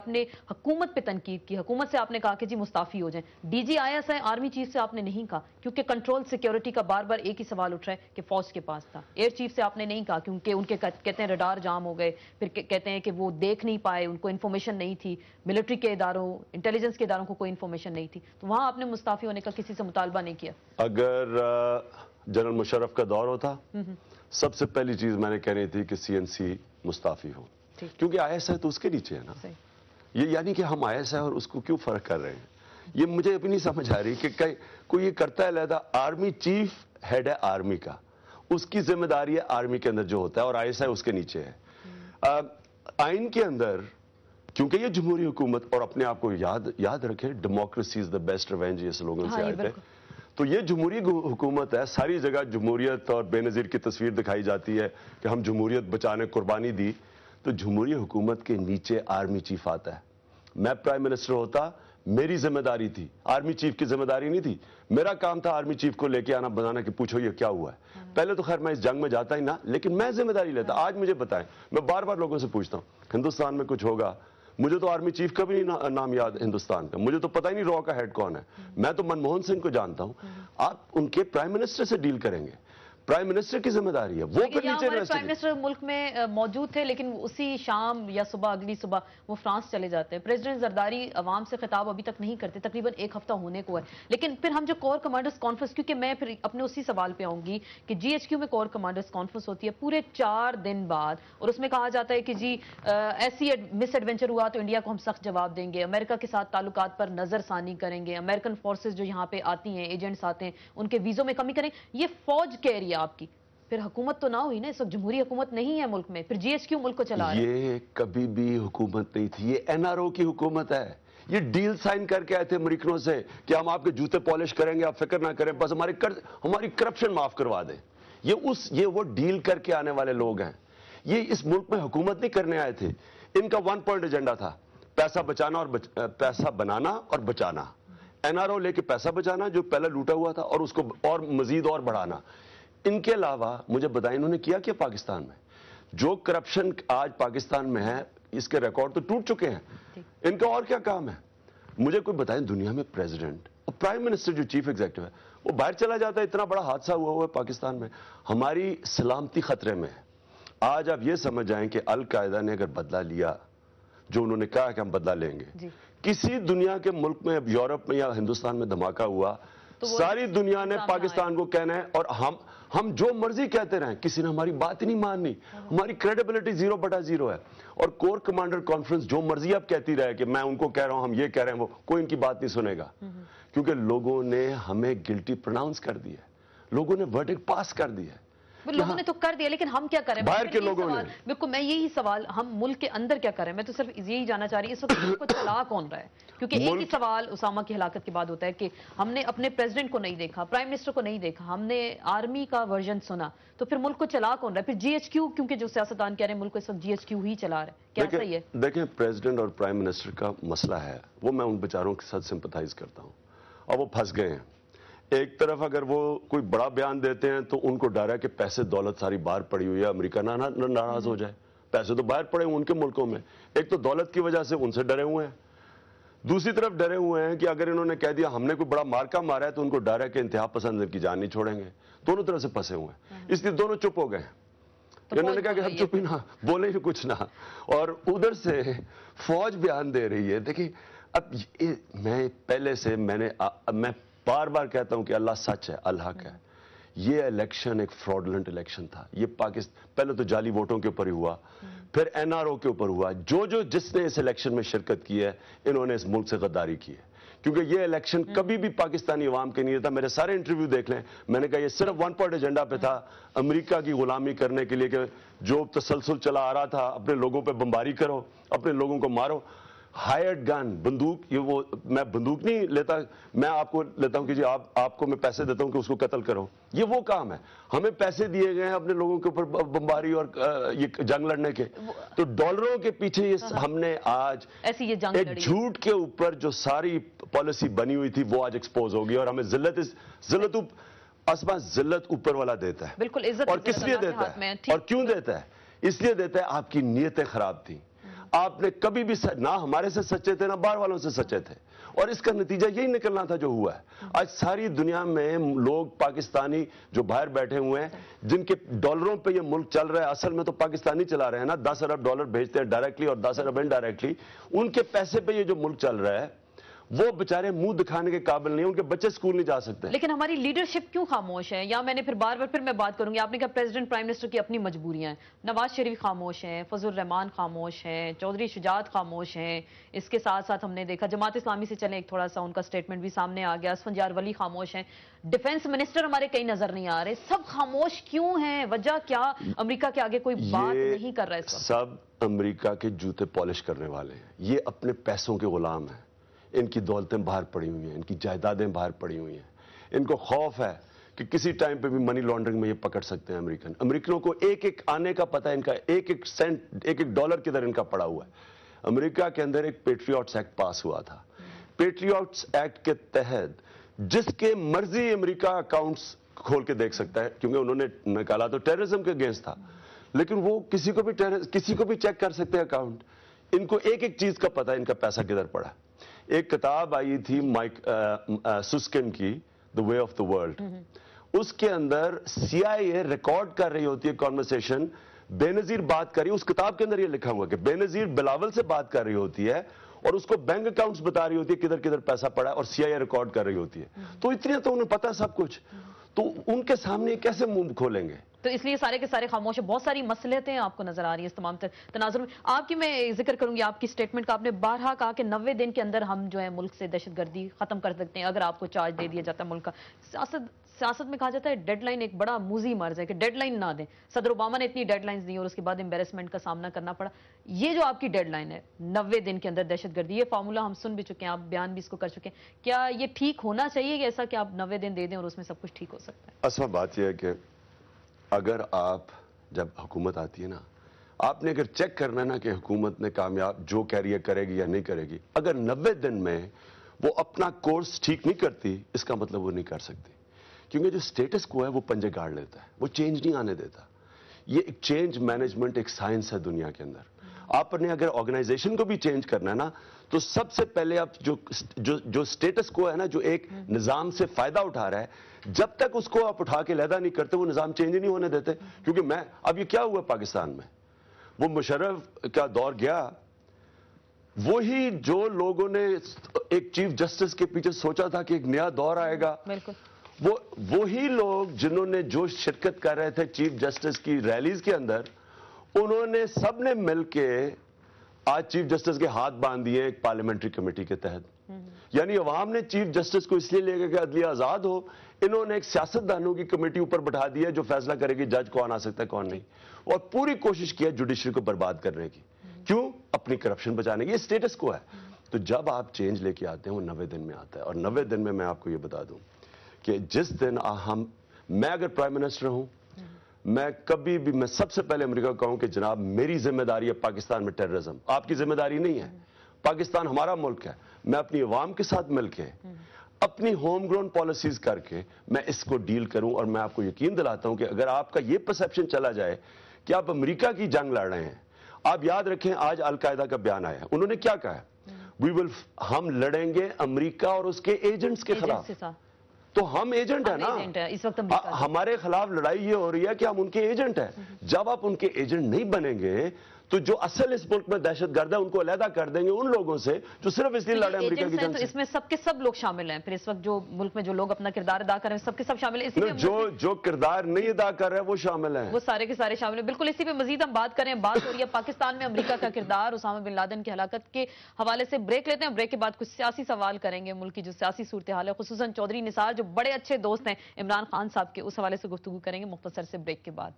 نے حکومت پہ تنقید کی، حکومت سے آپ نے کہا کہ جی مستعفی ہو جائیں. D G I S I army chief سے آپ نے نہیں کہا کیونکہ کنٹرول سیکیورٹی کا بار بار ایک ہی سوال اٹھ رہا ہے کہ فوج کے پاس تھا. ایئر چیف سے آپ نے نہیں کہا کیونکہ ان کے کہتے ہیں ریڈار جام ہو گئے، پھر کہتے ہیں کہ وہ دیکھ نہیں پائے، ان کو انفارمیشن نہیں تھی، ملٹری کے اداروں انٹیلیجنس کے اداروں کو کوئی انفارمیشن نہیں تھی. تو وہاں آپ نے مستعفی ہونے کا کسی سے مطالبہ نہیں کیا؟ اگر جنرل مشرف کا دور ہوتا سب سے پہلی چیز میں نے کہنی تھی کہ سی این سی مستعفی ہو، کیونکہ آئی ایس آئی تو اس کے نیچے ہے نا. یہ یعنی کہ ہم آئی ایس آئی اور اس کو کیوں فرق کر رہے ہیں؟ یہ مجھے ابھی نہیں سمجھ آ رہی کہ کوئی یہ کرتا ہے علیحدہ. آرمی چیف ہیڈ ہے آرمی کا، اس کی ذمہ داری ہے آرمی کے اندر جو ہوتا ہے، اور آئی ایس آئی اس کے نیچے ہے. آئین کے اندر کیونکہ یہ جمہوری حکومت، اور اپنے آپ کو یاد رکھے democracy is the best revenge, یہ سلوگن سے آئے تھے. تو یہ جمہوری حکومت ہے، ساری جگہ جمہوریت اور بے نظیر کی تصویر دکھائی جاتی ہے کہ ہم جمہوریت بچانے قربانی دی. تو جمہوری حکومت کے نیچے آرمی چیف آتا ہے. میں پرائم منسٹر ہوتا، میری ذمہ داری تھی، آرمی چیف کی ذمہ داری نہیں تھی. میرا کام تھا آرمی چیف کو لے کے آنا بنانا کہ پوچھو یہ کیا ہوا ہے. پہلے تو خیر میں اس جنگ میں جاتا ہی نہ، لیکن میں ذمہ داری لیتا. آج مجھے بتائیں، میں بار بار لوگوں سے پوچھتا ہوں ہندوستان میں کچھ ہوگا، مجھے تو آرمی چیف کا بھی نہیں نام یاد ہندوستان کا، مجھے تو پتہ ہی نہیں را کا ہیڈ کون ہے. میں تو منموہن سنگھ کو جانتا ہوں. آپ ان کے پرائم منسٹر سے ڈیل کریں گے، پرائم منسٹر کی ذمہ داری ہے وہ. پرائم منسٹر ملک میں موجود تھے لیکن اسی شام یا صبح اگلی صبح وہ فرانس چلے جاتے ہیں. پریزیڈنٹ زرداری عوام سے خطاب ابھی تک نہیں کرتے، تقریباً ایک ہفتہ ہونے کو ہے. لیکن پھر ہم جو کور کمانڈرز کانفرنس، کیونکہ میں پھر اپنے اسی سوال پہ آؤں گی کہ جی ایچ کیو میں کور کمانڈرز کانفرنس ہوتی ہے پورے 4 دن بعد، اور اس میں کہا جاتا ہے کہ جی ایسی مس ایڈونچر ہوا تو انڈیا کو ہم سخت جواب دیں گے، امریکہ کے ساتھ تعلقات پر نظر ثانی کریں گے، امریکن فورسز جو یہاں پہ آتی ہیں، ایجنٹس آتے ہیں، ان کے ویزوں میں کمی کریں. یہ فوج کہہ رہی ہے آپ کی، پھر حکومت تو نہ ہوئی نا. اس وقت جمہوری حکومت نہیں ہے ملک میں، پھر جی ایچ کیو ملک کو چلا رہا ہے. یہ کبھی بھی حکومت نہیں تھی، یہ این آر او کی حکومت ہے. یہ ڈیل سائن کر کے آئے تھے امریکنوں سے کہ ہم آپ کے جوتے پالش کریں گے، آپ فکر نہ کریں، بس ہماری کرپشن معاف کروا دیں. یہ وہ ڈیل کر کے آنے والے لوگ ہیں. یہ اس ملک میں حکومت نہیں کرنے آئے تھے. ان کا 1 پوائنٹ ایجنڈا تھا، پیسہ بچانا اور پیسہ بنانا اور بچانا. این آر او لے کے پیسہ بچانا جو پہلے لوٹا ہوا تھا، اور اس کو اور مزید اور بڑھانا. ان کے علاوہ مجھے بتائیں انہوں نے کیا پاکستان میں؟ جو کرپشن آج پاکستان میں ہے اس کے ریکارڈ تو ٹوٹ چکے ہیں. ان کا اور کیا کام ہے؟ مجھے کوئی بتائیں دنیا میں پریزیڈنٹ اور پرائم منسٹر جو چیف ایگزیکٹو ہے وہ باہر چلا جاتا ہے، اتنا بڑا حادثہ ہوا ہے پاکستان میں، ہماری سلامتی خطرے میں ہے. آج آپ یہ سمجھ جائیں کہ القاعدہ نے اگر بدلہ لیا جو انہوں نے کہا کہ ہم بدلہ لیں گے، کسی دنیا کے ملک میں، یورپ میں یا ہندوستان میں دھماکہ ہوا، ساری دنیا نے پاکستان کو کہنا ہے، اور ہم جو مرضی کہتے رہیں، کسی نے ہماری بات نہیں ماننی. ہماری کریڈیبلٹی 0/0 ہے. اور کور کمانڈر کانفرنس جو مرضی آپ کہتی رہے کہ میں ان کو کہہ رہا ہوں، ہم یہ کہہ رہے ہیں، وہ کوئی ان کی بات نہیں سنے گا، کیونکہ لوگوں نے ہمیں گلٹی پروناؤنس کر دیا ہے، لوگوں نے ورڈکٹ پاس کر دیا ہے. لوگوں نے تو کر دیا، لیکن ہم کیا کریں؟ باہر کے لوگوں نے. بالکل میں یہی سوال، ہم ملک کے اندر کیا کریں؟ میں تو صرف یہی جاننا چاہ رہی ہوں اس وقت ملک کو چلا کون رہا ہے؟ کیونکہ ایک ہی سوال اسامہ کی ہلاکت کے بعد ہوتا ہے کہ ہم نے اپنے پریزیڈنٹ کو نہیں دیکھا، پرائم منسٹر کو نہیں دیکھا، ہم نے آرمی کا ورژن سنا، تو پھر ملک کو چلا کون رہا ہے؟ پھر جی ایچ کیو، کیونکہ جو سیاستدان کہہ رہے ہیں ملک کو اس وقت جی ایچ کیو ہی چلا رہا ہے، کیا صحیح ہے؟ دیکھیں پریزیڈنٹ اور پرائم منسٹر کا مسئلہ ہے، وہ میں ان بیچاروں کے ساتھ سمپتھائز کرتا ہوں، اور وہ پھنس گئے ہیں. ایک طرف اگر وہ کوئی بڑا بیان دیتے ہیں تو ان کو ڈر ہے کہ پیسے دولت ساری باہر پڑی ہوئی ہے، امریکہ نہ ناراض ہو جائے. پیسے تو باہر پڑے ہوئے ان کے ملکوں میں، ایک تو دولت کی وجہ سے ان سے ڈرے ہوئے ہیں، دوسری طرف ڈرے ہوئے ہیں کہ اگر انہوں نے کہہ دیا ہم نے کوئی بڑا مارکا مارا ہے تو ان کو ڈر ہے کہ انتہا پسند کی جان نہیں چھوڑیں گے. دونوں طرف سے پھنسے ہوئے ہیں، اس لیے دونوں چپ ہو گئے ہیں. انہوں نے کہا کہ ہم چپ ہی نہ بولیں ہی کچھ نہ. اور ادھر سے فوج بیان دے رہی ہے. دیکھیں اب میں پہلے سے میں بار بار کہتا ہوں کہ اللہ سچ ہے، الحق ہے. یہ الیکشن ایک فراڈلنٹ الیکشن تھا. یہ پہلے تو جعلی ووٹوں کے اوپر ہی ہوا، پھر این آر او کے اوپر ہوا. جس نے اس الیکشن میں شرکت کی ہے انہوں نے اس ملک سے غداری کی ہے، کیونکہ یہ الیکشن کبھی بھی پاکستانی عوام کے نہیں تھا. میرے سارے انٹرویو دیکھ لیں، میں نے کہا یہ صرف 1 پوائنٹ ایجنڈا پہ تھا، امریکہ کی غلامی کرنے کے لیے کہ جو تسلسل چلا آ رہا تھا، اپنے لوگوں پہ بمباری کرو، اپنے لوگوں کو مارو. ہائرڈ گن، بندوق، یہ وہ میں بندوق نہیں لیتا، میں آپ کو لیتا ہوں کہ جی آپ کو میں پیسے دیتا ہوں کہ اس کو قتل کرو. یہ وہ کام ہے. ہمیں پیسے دیے گئے ہیں اپنے لوگوں کے اوپر بمباری اور یہ جنگ لڑنے کے. تو ڈالروں کے پیچھے ہم نے آج ایک جھوٹ کے اوپر جو ساری پالیسی بنی ہوئی تھی وہ آج ایکسپوز ہوگی، اور ہمیں ذلت اوپر والا دیتا ہے. بالکل. عزت اور کس لیے دیتا ہے اور کیوں دیتا ہے؟ اس لیے دیتا ہے آپ کی نیتیں خراب تھیں، آپ نے کبھی بھی نہ ہمارے سے سچے تھے نہ باہر والوں سے سچے تھے، اور اس کا نتیجہ یہی نکلنا تھا جو ہوا ہے۔ آج ساری دنیا میں لوگ پاکستانی جو باہر بیٹھے ہوئے ہیں، جن کے ڈالروں پہ یہ ملک چل رہا ہے، اصل میں تو پاکستانی چلا رہے ہیں نا، 10 ارب ڈالر بھیجتے ہیں ڈائریکٹلی اور 10 ارب انڈائریکٹلی، ان کے پیسے پہ یہ جو ملک چل رہا ہے وہ بےچارے منہ دکھانے کے قابل نہیں، ان کے بچے اسکول نہیں جا سکتے۔ لیکن ہماری لیڈرشپ کیوں خاموش ہے؟ یا میں نے پھر بار بار میں بات کروں گی، آپ نے کہا پریزیڈنٹ پرائم منسٹر کی اپنی مجبوریاں ہیں، نواز شریف خاموش ہیں، فضل الرحمان خاموش ہیں، چودھری شجاعت خاموش ہیں، اس کے ساتھ ساتھ ہم نے دیکھا جماعت اسلامی سے چلیں ایک تھوڑا سا ان کا سٹیٹمنٹ بھی سامنے آ گیا، اسفندیار ولی خاموش ہیں، ڈیفنس منسٹر ہمارے کئی نظر نہیں آ رہے، سب خاموش کیوں ہیں؟ وجہ کیا؟ امریکہ کے آگے کوئی بات نہیں کر رہا ہے اس وقت؟ سب امریکہ کے جوتے پالش کرنے والے ہیں، یہ اپنے پیسوں کے غلام ہیں، ان کی دولتیں باہر پڑی ہوئی ہیں، ان کی جائیدادیں باہر پڑی ہوئی ہیں، ان کو خوف ہے کہ کسی ٹائم پہ بھی منی لانڈرنگ میں یہ پکڑ سکتے ہیں امریکنوں کو ایک ایک آنے کا پتہ ہے، ان کا ایک ایک سینٹ ایک ایک ڈالر کدھر ان کا پڑا ہوا ہے۔ امریکہ کے اندر ایک پیٹریوٹس ایکٹ پاس ہوا تھا، پیٹریوٹس ایکٹ کے تحت جس کے مرضی امریکہ اکاؤنٹس کھول کے دیکھ سکتا ہے، کیونکہ انہوں نے نکالا تو ٹیررزم کے اگینسٹ تھا، لیکن وہ کسی کو بھی چیک کر سکتے ہیں اکاؤنٹ، ان کو ایک ایک چیز کا پتہ ہے ان کا پیسہ کدھر پڑا۔ ایک کتاب آئی تھی مائک سسکن کی The Way of the World، اس کے اندر CIA ریکارڈ کر رہی ہوتی ہے کانورسیشن، بے نظیر بات کر رہی ہے، اس کتاب کے اندر یہ لکھا ہوا کہ بے نظیر بلاول سے بات کر رہی ہوتی ہے اور اس کو بینک اکاؤنٹس بتا رہی ہوتی ہے کدھر کدھر پیسہ پڑا ہے، اور CIA ریکارڈ کر رہی ہوتی ہے، تو اتنی تو انہیں پتا سب کچھ، تو ان کے سامنے کیسے منہ کھولیں گے؟ تو اس لیے سارے کے سارے خاموش ہیں۔ بہت ساری مصلحتیں آپ کو نظر آ رہی ہیں اس تمام تناظر میں۔ آپ کی میں ذکر کروں گی آپ کی سٹیٹمنٹ کا، آپ نے بارہا کہا کہ 90 دن کے اندر ہم جو ہے ملک سے دہشت گردی ختم کر سکتے ہیں اگر آپ کو چارج دے دیا جاتا ہے ملک کا۔ سیاست میں کہا جاتا ہے ڈیڈ لائن ایک بڑا موذی مرض ہے کہ ڈیڈ لائن نہ دیں۔ صدر اوباما نے اتنی ڈیڈ لائنز دی اور اس کے بعد امبیرسمنٹ کا سامنا کرنا پڑا۔ یہ جو آپ کی ڈیڈ لائن ہے 90 دن کے اندر دہشت گردی، یہ فارمولا ہم سن بھی چکے ہیں، آپ بیان بھی اس کو کر چکے ہیں، کیا یہ ٹھیک ہونا چاہیے کہ ایسا کہ آپ 90 دن دے دیں اور اس میں سب کچھ ٹھیک ہو سکتا ہے؟ اصل بات یہ ہے کہ اگر آپ جب حکومت آتی ہے نا، آپ نے اگر چیک کرنا نا کہ حکومت نے کامیاب جو کہہ رہی ہے کرے گی یا نہیں کرے گی، اگر 90 دن میں وہ اپنا کورس ٹھیک نہیں کرتی، اس کا مطلب وہ نہیں کر سکتی، کیونکہ جو سٹیٹس کو ہے وہ پنجے گاڑ لیتا ہے، وہ چینج نہیں آنے دیتا۔ یہ ایک چینج مینجمنٹ ایک سائنس ہے دنیا کے اندر۔ آپ نے اگر آرگنائزیشن کو بھی چینج کرنا ہے نا، تو سب سے پہلے آپ جو سٹیٹس کو ہے نا، جو ایک نظام سے فائدہ اٹھا رہا ہے، جب تک اس کو آپ اٹھا کے علیحدہ نہیں کرتے وہ نظام چینج نہیں ہونے دیتے۔ کیونکہ اب یہ کیا ہوا پاکستان میں، وہ مشرف کا دور گیا، وہی جو لوگوں نے ایک چیف جسٹس کے پیچھے سوچا تھا کہ ایک نیا دور آئے گا، بالکل وہی لوگ جنہوں نے جو شرکت کر رہے تھے چیف جسٹس کی ریلیز کے اندر، انہوں نے سب نے مل کے آج چیف جسٹس کے ہاتھ باندھ دیے ایک پارلیمنٹری کمیٹی کے تحت۔ یعنی عوام نے چیف جسٹس کو اس لیے لے گا کہ عدلیہ آزاد ہو، انہوں نے ایک سیاستدانوں کی کمیٹی اوپر بٹھا دیا جو فیصلہ کرے گی جج کون آ سکتا ہے کون نہیں، اور پوری کوشش کی ہے جوڈیشری کو برباد کرنے کی۔ کیوں؟ اپنی کرپشن بچانے کی۔ یہ سٹیٹس کو ہے۔ تو جب آپ چینج لے کے آتے ہیں وہ 90 دن میں آتا ہے، اور 90 دن میں آپ کو یہ بتا دوں کہ جس دن میں اگر پرائم منسٹر ہوں، میں کبھی بھی میں سب سے پہلے امریکہ کو کہوں کہ جناب میری ذمہ داری ہے پاکستان میں ٹیررزم، آپ کی ذمہ داری نہیں ہے، پاکستان ہمارا ملک ہے، میں اپنی عوام کے ساتھ مل کے اپنی ہوم گرون پالیسیز کر کے میں اس کو ڈیل کروں، اور میں آپ کو یقین دلاتا ہوں کہ اگر آپ کا یہ پرسیپشن چلا جائے کہ آپ امریکہ کی جنگ لڑ رہے ہیں، آپ یاد رکھیں آج القاعدہ کا بیان آیا ہے، انہوں نے کیا کہا ہے، ہم لڑیں گے امریکہ اور اس کے ایجنٹس کے خلاف، تو ہم ایجنٹ ہیں نا، اس وقت ہمارے خلاف لڑائی یہ ہو رہی ہے کہ ہم ان کے ایجنٹ ہیں۔ جب آپ ان کے ایجنٹ نہیں بنیں گے تو جو اصل اس ملک میں دہشت گرد ہے ان کو علیحدہ کر دیں گے ان لوگوں سے جو صرف اس لیے لڑے امریکہ کی جنگ تو سے۔ اس میں سب کے سب لوگ شامل ہیں، پھر اس وقت جو ملک میں جو لوگ اپنا کردار ادا کر رہے ہیں سب کے سب شامل ہیں، اسی پہ جو کردار نہیں ادا کر رہے ہیں وہ شامل ہیں، وہ سارے کے سارے شامل ہیں۔ بالکل اسی پہ مزید ہم بات کریں، بات ہو رہی ہے پاکستان میں امریکہ کا کردار اسامہ بن لادن کی ہلاکت کے حوالے سے۔ بریک لیتے ہیں، بریک کے بعد کچھ سیاسی سوال کریں گے، ملک کی جو سیاسی صورتحال ہے، خصوصاً چودھری نثار جو بڑے اچھے دوست ہیں عمران خان صاحب کے، اس حوالے سے گفتگو کریں گے مختصر سے بریک کے بعد۔